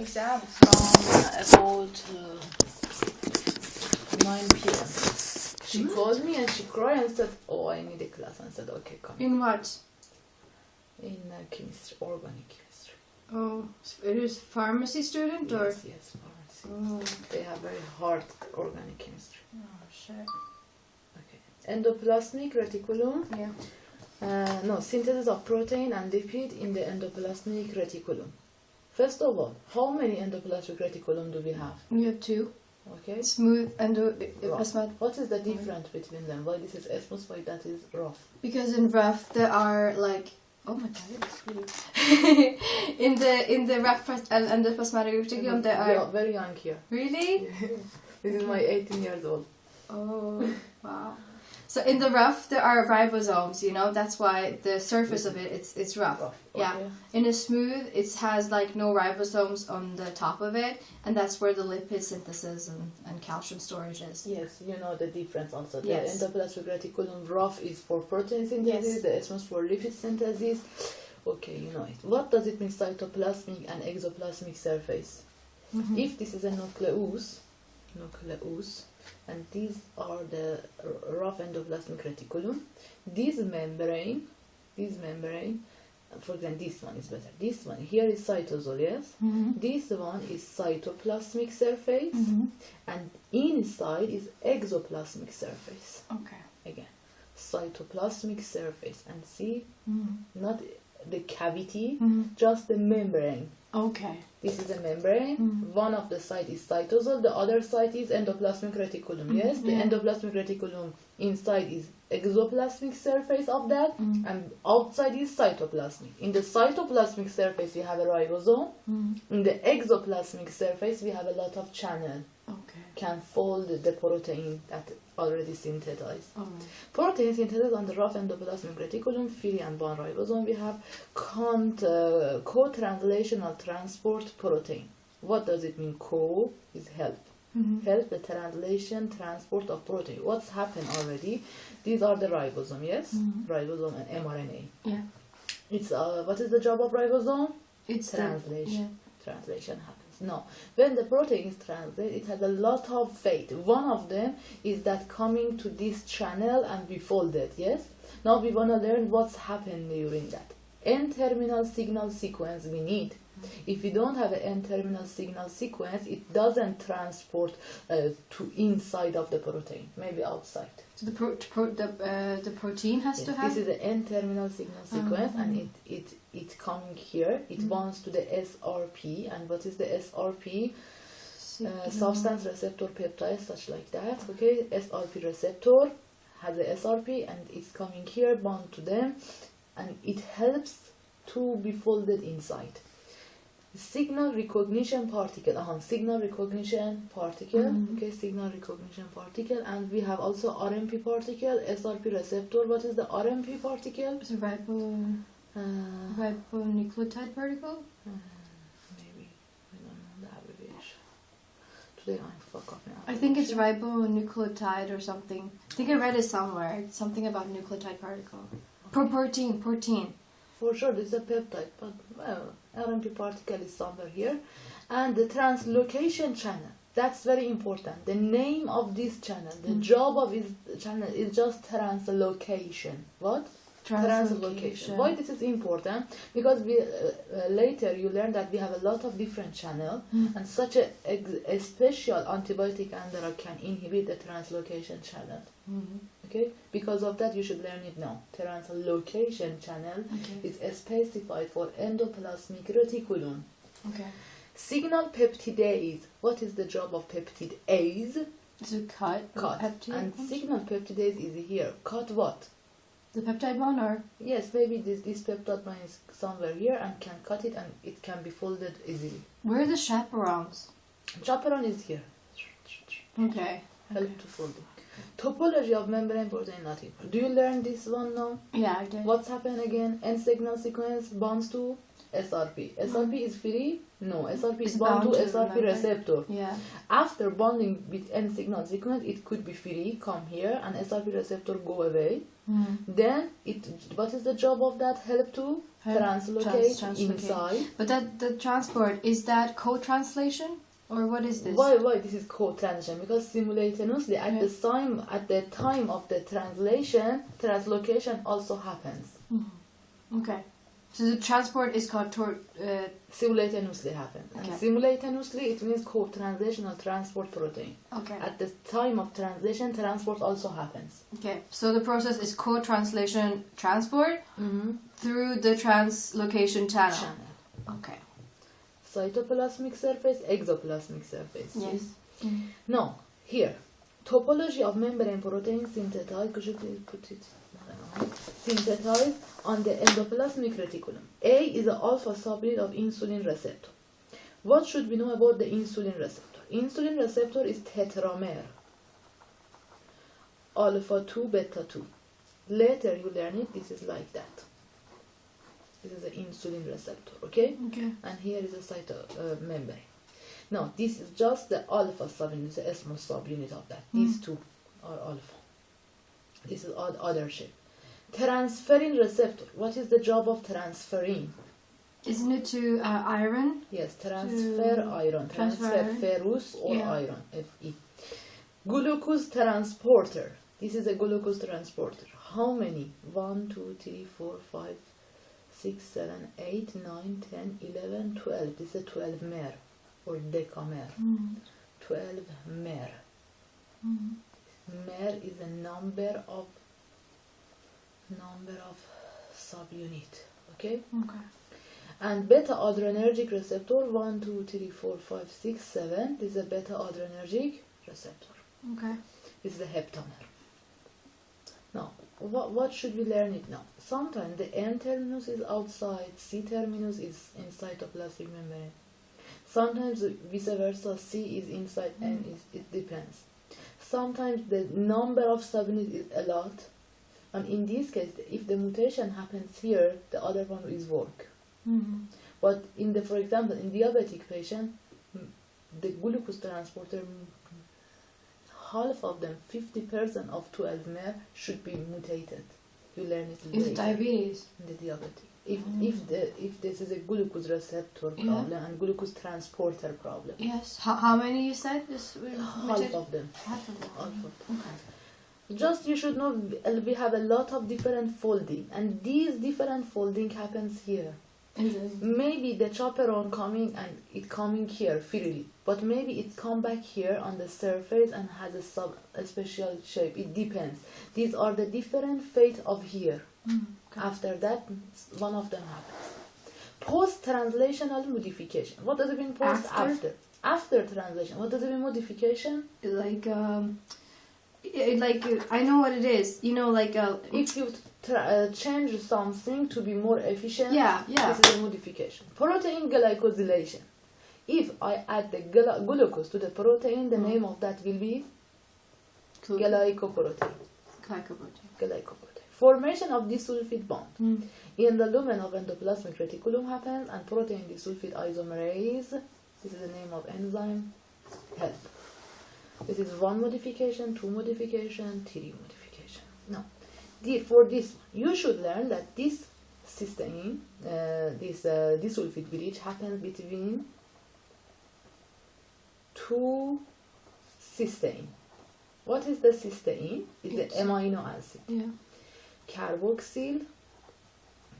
exam from about 9 p.m. She called me and she cried and said, "Oh, I need a class." And I said, "Okay, come." In what? In chemistry, organic chemistry. Oh, it is pharmacy student or? Yes, pharmacy. Oh. They have very hard organic chemistry. Oh, shit. Okay. Endoplasmic reticulum. Yeah. No, synthesis of protein and lipid in the endoplasmic reticulum. First of all, how many endoplasmic reticulum do we have? We have 2. Okay. Smooth endoplasmic. What is the difference between them? Why this is smooth, why that is rough? Because in rough there are like, oh my god, it's really in the rough endoplasmic reticulum there are. You are very young here. Really? This is my 18 years old. Oh wow. So in the rough there are ribosomes, you know, that's why the surface of it it's rough. Okay. Yeah. In a smooth it has like no ribosomes on the top of it, and that's where the lipid synthesis and calcium storage is. Yes, you know the difference also. The Yes. endoplasmic reticulum rough is for protein synthesis, Yes. the smooth for lipid synthesis. Okay, you know it. What does it mean cytoplasmic and exoplasmic surface? Mm-hmm. If this is a nucleus, and these are the rough endoplasmic reticulum, this membrane, for example, this one is better. This one here is cytosol, yes? Mm-hmm. This one is cytoplasmic surface, Mm-hmm. and inside is exoplasmic surface. Okay. Again, cytoplasmic surface, and see, Mm-hmm. not the cavity, Mm-hmm. just the membrane. Okay. This is a membrane. Mm. One of the side is cytosol, the other side is endoplasmic reticulum. Yes, the Yeah. endoplasmic reticulum inside is exoplasmic surface of that, Mm. and outside is cytoplasmic. In the cytoplasmic surface we have a ribosome. Mm. In the exoplasmic surface we have a lot of channel, Okay. can fold the protein that already synthesized. Alright. Protein synthesis on the rough endoplasmic reticulum, free and bound ribosome. We have co-translational transport protein. What does it mean? Co is help. Mm-hmm. Help the translation transport of protein. What's happened already? These are the ribosome, yes? Mhm. Ribosome and mRNA. Yeah. It's what is the job of ribosome? It's Translation. Translation happens. No. When the protein is translated, it has a lot of fate. One of them is that coming to this channel and be folded, yes? Now we want to learn what's happened during that. N-terminal signal sequence we need. If you don't have an N-terminal signal sequence, it doesn't transport to inside of the protein, maybe outside. So the protein has to have. This is an N-terminal signal sequence, and it coming here. It bonds to the SRP, and what is the SRP? Substance receptor peptide, such like that. Okay, SRP receptor has a SRP, and it's coming here, bound to them, and it helps to be folded inside. Signal recognition particle, signal recognition particle, okay, signal recognition particle, and we have also RMP particle, SRP receptor. What is the RMP particle? It's a ribonucleotide particle? Maybe, I don't know the abbreviation. Today I'm fuck up now. I think it's ribonucleotide or something. I think I read it somewhere. It's something about nucleotide particle. Protein. For sure, this is a peptide, but well, RMP particle is somewhere here. And the translocation channel, that's very important. The name of this channel, the job of this channel is just translocation. What? Translocation. Why this is important? Because we later you learn that we have a lot of different channels, and such a special antibiotic and drug can inhibit the translocation channel. Okay, because of that you should learn it now. Translocation channel is specified for endoplasmic reticulum. Okay. Signal peptidase. What is the job of peptidase? To cut. And signal peptidase is here. Cut what? The peptide one, or? Yes, maybe this peptide one is somewhere here and can cut it, and it can be folded easily. Where are the chaperones? Chaperone is here. Okay. Help to fold it. Topology of membrane protein not important. Do you learn this one now? Yeah, I did. What's happened again? N signal sequence bonds to SRP. SRP is free? No, SRP is bound to SRP receptor. Yeah. After bonding with N signal sequence, it could be free, come here, and SRP receptor go away. Then, what is the job of that? Help to translocate translocate. inside. But that the transport, is that co-translation or what is this? Why this is co-translation? Because simultaneously at the time of the translation, translocation also happens. Okay. So the transport is called Simultaneously happens. Okay. And simultaneously it means co-translation or transport protein. Okay. At the time of translation, transport also happens. Okay. So the process is co-translation transport through the translocation channel. Okay. Cytoplasmic surface, exoplasmic surface. Yes. Now, here, topology of membrane protein synthesized. Could you please put it? Synthesized on the endoplasmic reticulum. A is the alpha subunit of insulin receptor. What should we know about the insulin receptor? Insulin receptor is tetramer. Alpha 2, beta 2. Later you learn it, this is like that. This is the insulin receptor, okay? Okay. And here is a membrane. Now, this is just the alpha subunit, the small subunit of that. These two are alpha. This is other shape. Transferrin receptor. What is the job of transferrin? Isn't it to iron? Yes, transfer iron. Transfer ferrous or iron, Fe. Glucose transporter. This is a glucose transporter. How many? 1, 2, 3, 4, 5, 6, 7, 8, 9, 10, 11, 12. This is a 12 mer or decamer. 12 mer. Mer is a number of subunit. Okay? Okay. And beta adrenergic receptor 1, 2, 3, 4, 5, 6, 7. This is a beta adrenergic receptor. Okay. This is a heptamer. Now, what should we learn it now? Sometimes the N terminus is outside, C terminus is inside cytoplasmic membrane. Sometimes vice versa, C is inside, N is, it depends. Sometimes the number of subunits is a lot, and in this case, if the mutation happens here, the other one is work. But in the, for example, in diabetic patient, the glucose transporter, half of them, 50% of 12 mer should be mutated. You learn it later. In diabetes. In the diabetic. If this is a glucose receptor problem and glucose transporter problem. Yes. How many you said? Half of them. Half of them. Okay. Just you should know we have a lot of different folding, and these different folding happens here. Maybe the chaperone coming and it coming here freely, but maybe it come back here on the surface and has a special shape. It depends. These are the different fate of here. Okay. After that, one of them happens. Post-translational modification. What does it mean post? After translation. What does it mean modification? Like I know what it is. You know, like if you change something to be more efficient. Yeah. This is a modification. Protein glycosylation. If I add the glucose to the protein, the name of that will be glycoprotein. Glycoprotein. Formation of disulfide bond. In the lumen of endoplasmic reticulum happens, and protein disulfide isomerase. This is the name of enzyme. Help. This is 1 modification, 2 modification, 3 modification. Now, for this one, you should learn that this cysteine, this disulfide bridge happens between 2 cysteine. What is the cysteine? It's the amino acid. Yeah. Carboxyl,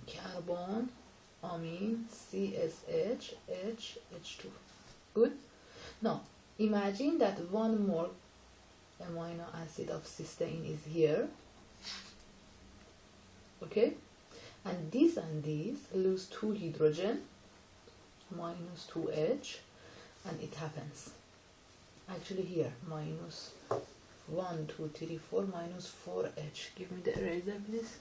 carbon, amine, CSH, H, H2. Good? Now, imagine that one more amino acid of cysteine is here. Okay? And these lose 2 hydrogen, minus 2H, and it happens. Actually here, minus 1, 2, 3, 4, minus 4H. Give me the eraser, please.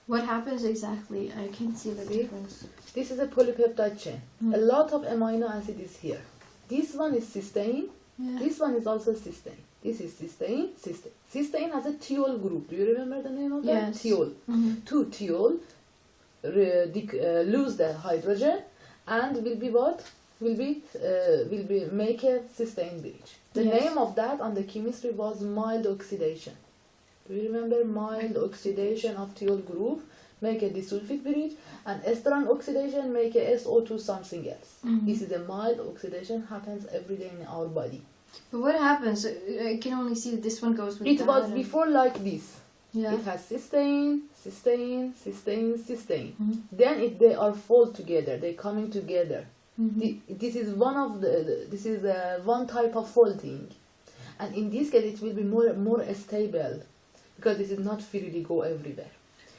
What happens exactly? I can see the difference. This is a polypeptide chain. A lot of amino acid is here. This one is cysteine. Yeah. This one is also cysteine. This is cysteine, cysteine. Cysteine has a thiol group. Do you remember the name of that? Yes. Thiol. 2 thiol lose the hydrogen and will be what? Will be make a cysteine bridge. The name of that on the chemistry was mild oxidation. Do you remember mild oxidation of thiol group make a disulfide bridge, and strong oxidation make a SO2 something else. This is a mild oxidation, happens every day in our body. But what happens? I can only see that this one goes with It that. was before like this. Yeah. It has cysteine, cysteine, cysteine, cysteine. Then they are fold together. They coming together. This is one of this is one type of folding, and in this case it will be more stable because this is not freely go everywhere.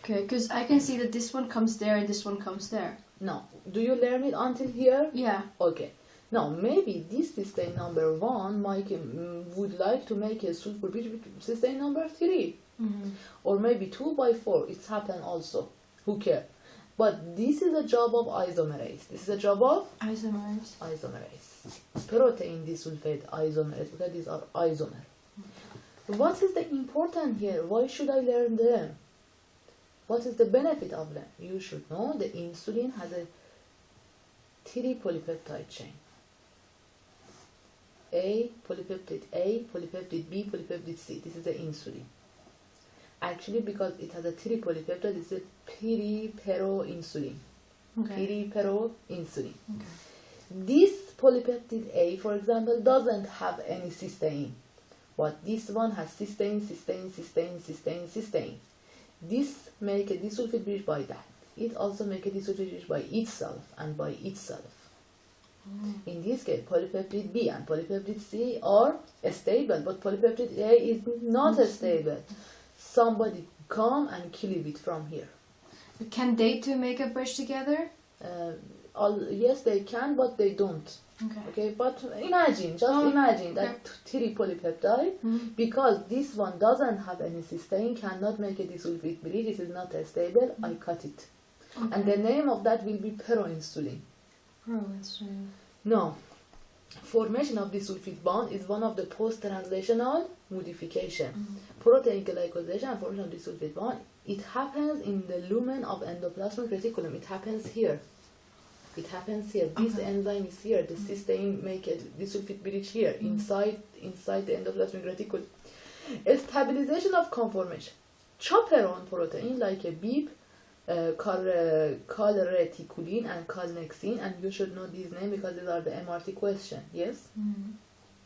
Okay, because I can see that this one comes there and this one comes there. No, do you learn it until here? Yeah. Okay. Now maybe this cysteine number 1 would like to make a sulfur bridge with cysteine number 3. Or maybe 2 by 4. It's happened also. Who cares? But this is a job of isomerase. This is a job of Isomerase. Protein disulfide isomerase, because these are isomer. What is the important here? Why should I learn them? What is the benefit of them? You should know the insulin has a 3 polypeptide chain. Polypeptide A, polypeptide B, polypeptide C. This is the insulin. Actually, because it has a 3 polypeptide, it's a peri-pero-insulin. Okay. Peri-pero-insulin. Okay. This polypeptide A, for example, doesn't have any cysteine. But this one has cysteine, cysteine, cysteine, cysteine, cysteine. This make a disulfide bridge by that. It also make a disulfide bridge by itself and by itself. In this case, polypeptide B and polypeptide C are stable, but polypeptide A is not stable. Somebody come and kill it from here. Can they two make a bridge together? Yes, they can, but they don't. Okay, but imagine that 3 polypeptide, because this one doesn't have any cysteine, cannot make a disulfide bridge, it is not stable, I cut it. Okay. And the name of that will be peroinsulin. Peroinsulin. Now, formation of disulfide bond is one of the post-translational modification. Protein glycosylation and formation of disulfide bond, it happens in the lumen of endoplasmic reticulum. It happens here. It happens here. This enzyme is here. The cysteine make a disulfide bridge here, inside the endoplasmic reticulum. Stabilization of conformation. Chaperone protein like a BEEP, calreticulin and calnexin, and you should know these names because these are the MRT question. Yes?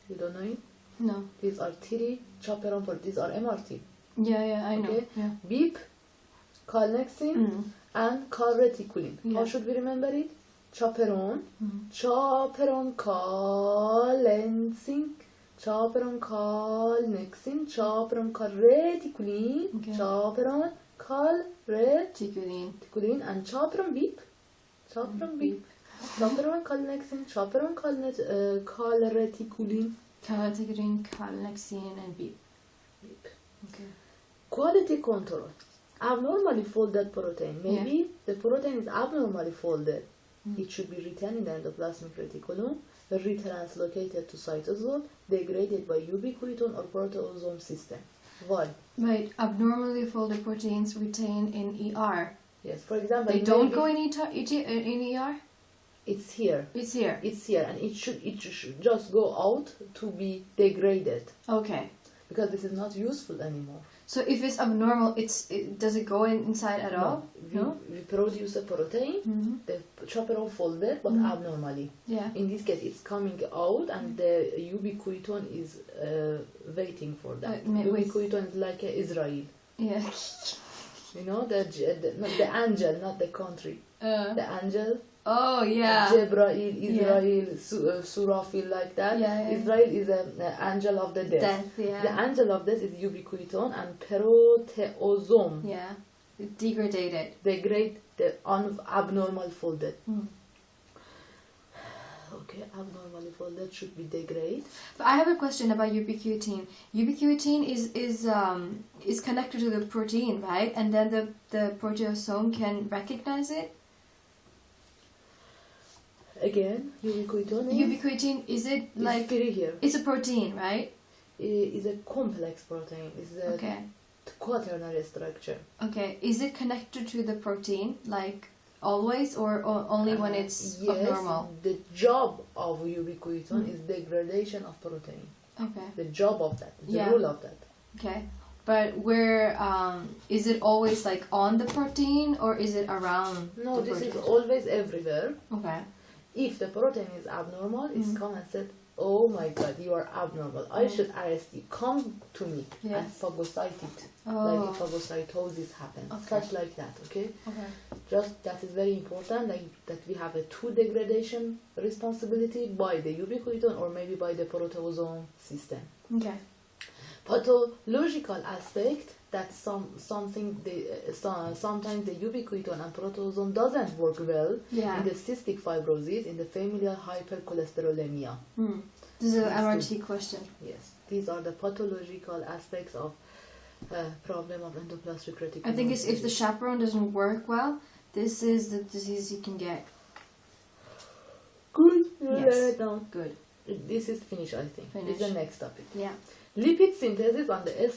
You don't know it? No. These are 3 chaperone proteins. These are MRT. Yeah, I know. Okay? Yeah. BEEP, calnexin, and calreticulin. Yeah. How should we remember it? Chaperone, chaperone calnexin, chaperone calnexin, chaperone calreticulin, chaperone calreticulin, and chaperone BEEP. Chaperone BEEP. Chaperone calnexin, chaperone calreticulin. Calreticulin, calnexin, and BEEP. Okay. Quality control. Abnormally folded protein. Maybe the protein is abnormally folded. It should be retained in the endoplasmic reticulum, retranslocated to cytosol, degraded by ubiquinone or proteasome system. Why? Right, abnormally folded proteins retain in ER. Yes, for example, they don't go in ER? It's here. It's here. It's here, and it should just go out to be degraded. Okay. Because this is not useful anymore. So if it's abnormal, does it go inside at all? No. We produce a protein, the chaperone folded, but abnormally. Yeah. In this case, it's coming out, and the ubiquinone is waiting for that. Ubiquinone is like Israel. Yeah. You know, the angel, not the country. The angel. Oh, yeah. Jebrail, Israel, Surafil, like that. Yeah. Israel is an angel of the death. The angel of death is ubiquinone and proteasome. Yeah. Degraded. Degrade the abnormal folded. Okay, abnormally folded should be degraded. But I have a question about ubiquitin. Ubiquitin is connected to the protein, right? And then the proteasome can recognize it? Again, ubiquitin is it like here. It's a protein, right? It's a complex protein. It's a quaternary structure. Okay. Is it connected to the protein like always, or only when it's abnormal? The job of ubiquitin is degradation of protein. Okay. The job of that, the rule of that. Okay. But where is it always like on the protein or is it around? No, the this protein? is always everywhere. Okay. If the protein is abnormal, it's come and said, oh my god, you are abnormal. I should arrest you. Come to me and phagocyte it. Like phagocytosis happens. Such like that, okay? Okay. Just that is very important, like that we have a two degradation responsibility by the ubiquitin or maybe by the proteasome system. Okay. Pathological aspect, that's something sometimes the ubiquitin and proteasome doesn't work well in the cystic fibrosis, in the familial hypercholesterolemia. This is an MRT question. Yes, these are the pathological aspects of problem of endoplasmic reticulum. I think it's if the chaperone doesn't work well, this is the disease you can get. Good. Yes. Down. Good. This is finished, I think. Finish. This is the next topic. Yeah. Lipid synthesis on the